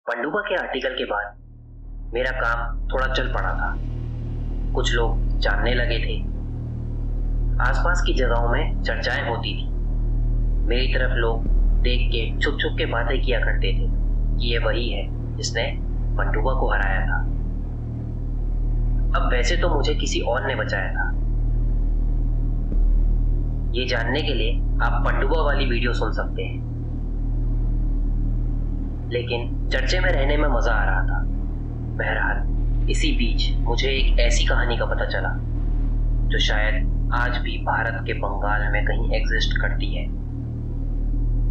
पनडुब्बा के आर्टिकल के बाद मेरा काम थोड़ा चल पड़ा था। कुछ लोग जानने लगे थे। आसपास की जगहों में चर्चाएं होती थी। मेरी तरफ लोग देख के छुप छुप के बातें किया करते थे कि ये वही है जिसने पनडुब्बा को हराया था। अब वैसे तो मुझे किसी और ने बचाया था। ये जानने के लिए आप पनडुब्बा वाली वीडियो सुन सकते हैं। लेकिन चर्चे में रहने में मजा आ रहा था। बहरहाल इसी बीच मुझे एक ऐसी कहानी का पता चला जो शायद आज भी भारत के बंगाल में कहीं एग्जिस्ट करती है।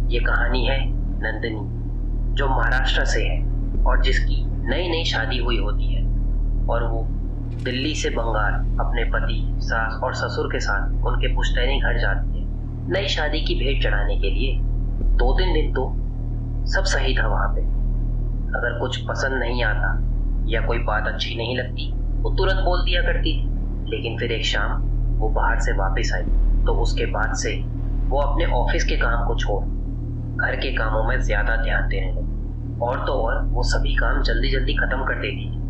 ये कहानी है नंदिनी, जो महाराष्ट्र से है और जिसकी नई नई शादी हुई होती है और वो दिल्ली से बंगाल अपने पति, सास और ससुर के साथ उनके पुश्तैनी घर जाती है नई शादी की भेंट चढ़ाने के लिए। 2-3 दिन तो सब सही था वहां पे। अगर कुछ पसंद नहीं आता या कोई बात अच्छी नहीं लगती वो तुरंत बोल दिया करती थी। लेकिन फिर एक शाम वो बाहर से वापस आई तो उसके बाद से वो अपने ऑफिस के काम को छोड़ घर के कामों में ज्यादा ध्यान देने लगी। और तो और वो सभी काम जल्दी जल्दी खत्म कर देती थी।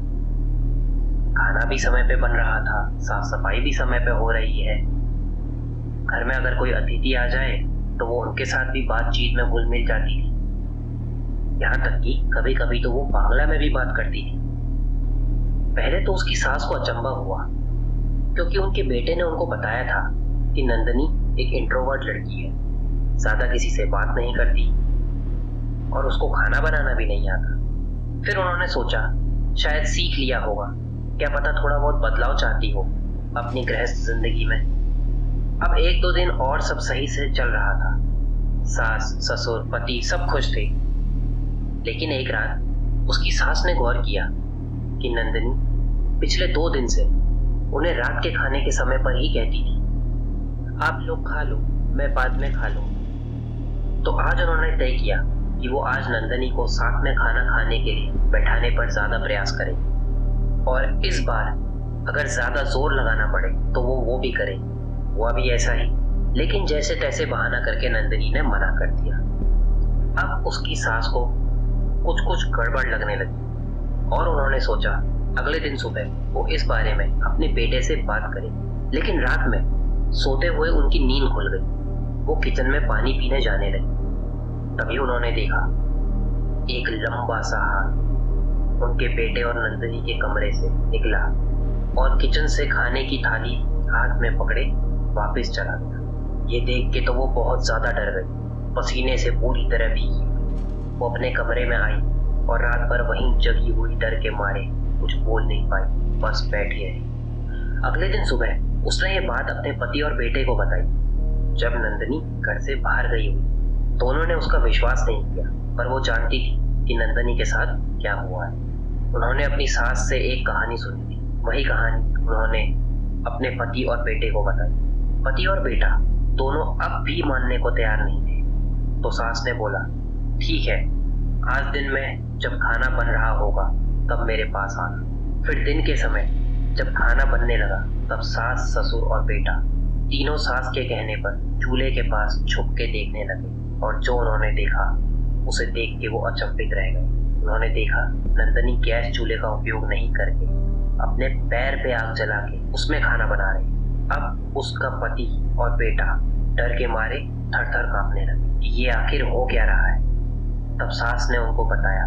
खाना भी समय पे बन रहा था, साफ सफाई भी समय पे हो रही है। घर में अगर कोई अतिथि आ जाए तो वो उनके साथ भी बातचीत में घुल मिल जाती थी। यहाँ तक कि कभी कभी तो वो बांग्ला में भी बात करती थी। पहले तो उसकी सास को अचंभा हुआ क्योंकि उनके बेटे ने उनको बताया था कि नंदिनी एक इंट्रोवर्ट लड़की है, ज्यादा किसी से बात नहीं करती और उसको खाना बनाना भी नहीं आता। फिर उन्होंने सोचा शायद सीख लिया होगा, क्या पता थोड़ा बहुत बदलाव चाहती हो अपनी गृहस्थ जिंदगी में। अब 1-2 दिन और सब सही से चल रहा था। सास, ससुर, पति सब खुश थे। लेकिन एक रात उसकी सास ने गौर किया कि नंदिनी पिछले 2 दिन से उन्हें रात के खाने के समय पर ही कहती थी, आप लोग खा लो, मैं बाद में खा लूं। तो आज उन्होंने तय किया कि वो आज नंदिनी को साथ में खाना खाने के लिए बैठाने पर ज्यादा प्रयास करें और इस बार अगर ज्यादा जोर लगाना पड़े तो वो भी करे। हुआ भी ऐसा ही, लेकिन जैसे तैसे बहाना करके नंदिनी ने मना कर दिया। अब उसकी सास को कुछ कुछ गड़बड़ लगने लगी और उन्होंने सोचा अगले दिन सुबह वो इस बारे में अपने बेटे से बात करे। लेकिन रात में सोते हुए उनकी नींद खुल गई। वो किचन में पानी पीने जाने लगी। तभी उन्होंने देखा एक लंबा सा हाथ उनके बेटे और नंदिनी के कमरे से निकला और किचन से खाने की थाली हाथ में पकड़े वापस चला गया। ये देख के तो वो बहुत ज्यादा डर गई, पसीने से पूरी तरह भीगी। वो अपने कमरे में आई और रात भर वहीं जगी हुई डर के मारे कुछ बोल नहीं पाई, बस बैठी रही। अगले दिन सुबह उसने ये बात अपने पति और बेटे को बताई। जब नंदिनी घर से बाहर गई हुई तो उन्होंने उसका विश्वास नहीं किया, पर वो जानती थी कि नंदिनी के साथ क्या हुआ है। उन्होंने अपनी सास से एक कहानी सुनी थी, वही कहानी उन्होंने अपने पति और बेटे को बताई। पति और बेटा दोनों अब भी मानने को तैयार नहीं थे। तो सास ने बोला, ठीक है, आज दिन में जब खाना बन रहा होगा तब मेरे पास आना। फिर दिन के समय जब खाना बनने लगा तब सास, ससुर और बेटा तीनों सास के कहने पर चूल्हे के पास छुप के देखने लगे और जो उन्होंने देखा उसे देख के वो अचंभित रह गए। उन्होंने देखा नंदिनी गैस चूल्हे का उपयोग नहीं करके अपने पैर पे आग जला के उसमें खाना बना रही। अब उसका पति और बेटा डर के मारे थर-थर कांपने लगे कि ये आखिर हो क्या रहा है। तब सास ने उनको बताया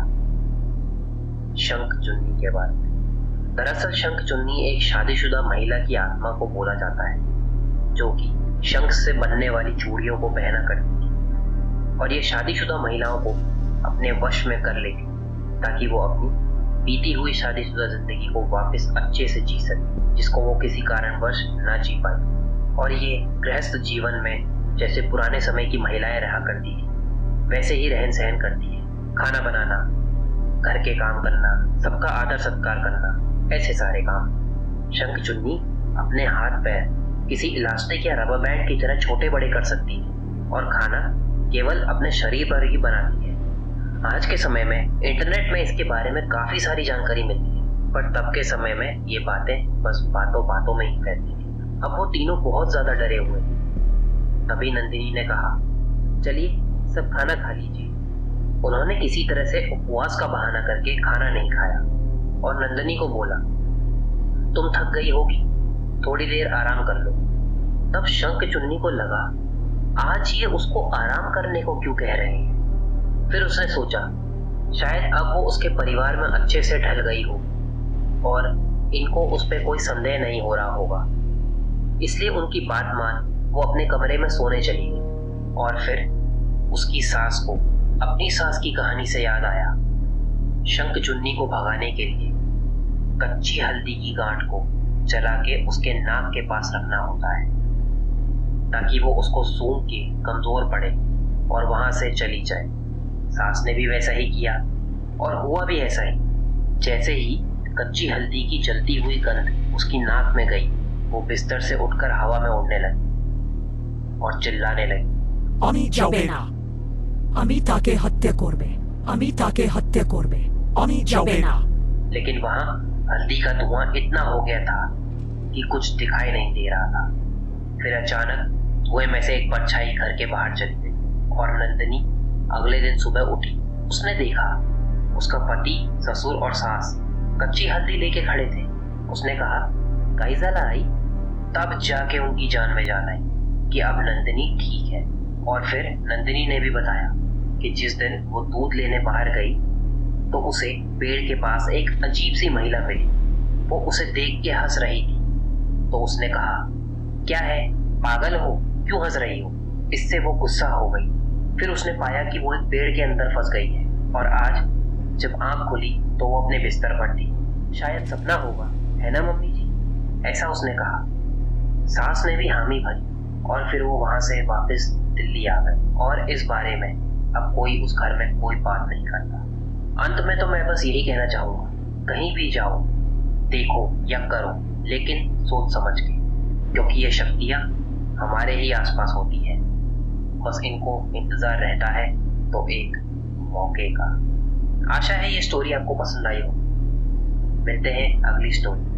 शंख चुन्नी के बारे में। दरअसल शंख चुन्नी एक शादीशुदा महिला की आत्मा को बोला जाता है जो कि शंख से बनने वाली चूड़ियों को पहना करती थी और ये शादीशुदा महिलाओं को अपने वश में कर लेती ताकि वो अपनी बीती हुई शादीशुदा जिंदगी को वापस अच्छे से जी सके, जिसको वो किसी कारणवश ना जी पाई। और ये गृहस्थ जीवन में जैसे पुराने समय की महिलाएं रहा करती थी वैसे ही रहन सहन करती है। खाना बनाना, घर के काम करना, सबका आदर सत्कार करना, ऐसे सारे काम। शंख चुन्नी अपने हाथ पैर किसी इलास्टिक या रबर बैंड की तरह छोटे बड़े कर सकती है और खाना केवल अपने शरीर पर ही बनाती है। आज के समय में इंटरनेट में इसके बारे में काफी सारी जानकारी मिलती है, पर तब के समय में ये बातें बस बातों बातों में ही फैलती थी। अब वो तीनों बहुत ज्यादा डरे हुए थे। तभी नंदिनी ने कहा, चलिए सब खाना खा लीजिए। उन्होंने किसी तरह से उपवास का बहाना करके खाना नहीं खाया और नंदिनी को बोला, तुम थक गई होगी, थोड़ी देर आराम कर लो। तब शंख चुन्नी को लगा, आज ये उसको आराम करने को क्यों कह रहे हैं। फिर उसने सोचा, शायद अब वो उसके परिवार में अच्छे से ढल गई हो और इनको उस पर कोई संदेह नहीं हो रहा होगा, इसलिए उनकी बात मान वो अपने कमरे में सोने चली गई। और फिर उसकी सास को अपनी सास की कहानी से याद आया, शंख चुन्नी को भगाने के लिए कच्ची हल्दी की गांठ को जला के उसके नाक के पास रखना होता है, ताकि वो उसको सूंघ के कमजोर पड़े और वहां से चली जाए। सास ने भी वैसा ही किया और हुआ भी ऐसा ही। जैसे ही कच्ची हल्दी की जलती हुई गंध उसकी नाक में गई, वो बिस्तर से उठकर हवा में उड़ने लगी और चिल्लाने लगी, আমি যাবে না, আমি তাকে হত্যা করবে, আমি তাকে হত্যা করবে, আমি যাবে না। लेकिन वहां हल्दी का धुआं इतना हो गया था कि कुछ दिखाई नहीं दे रहा था। फिर अचानक धुएं में से एक परछाई घर के बाहर चली गई और नंदिनी अगले दिन सुबह उठी। उसने देखा उसका पति, ससुर और सास कच्ची हल्दी लेके खड़े थे। उसने कहा, काइज़ाला आई। तब जाके उनकी जान में जान आई कि अब नंदिनी ठीक है। और फिर नंदिनी ने भी बताया कि जिस दिन वो दूध लेने बाहर गई तो उसे पेड़ के पास एक अजीब सी महिला मिली। वो उसे देख के हंस रही थी। तो उसने कहा, क्या है, पागल हो, क्यों हंस रही हो। इससे वो गुस्सा हो गई। फिर उसने पाया कि वो एक पेड़ के अंदर फंस गई है और आज जब आंख खुली तो वो अपने बिस्तर पर थी। शायद सपना होगा, है ना मम्मी जी, ऐसा उसने कहा। सास ने भी हामी भरी और फिर वो वहां से वापस दिल्ली आ गए और इस बारे में अब कोई उस घर में कोई बात नहीं करता। अंत में तो मैं बस यही कहना चाहूंगा, कहीं भी जाओ, देखो या करो, लेकिन सोच समझ के, क्योंकि ये शक्तियां हमारे ही आसपास होती है। बस इनको इंतजार रहता है तो एक मौके का। आशा है ये स्टोरी आपको पसंद आई हो। मिलते हैं अगली स्टोरी।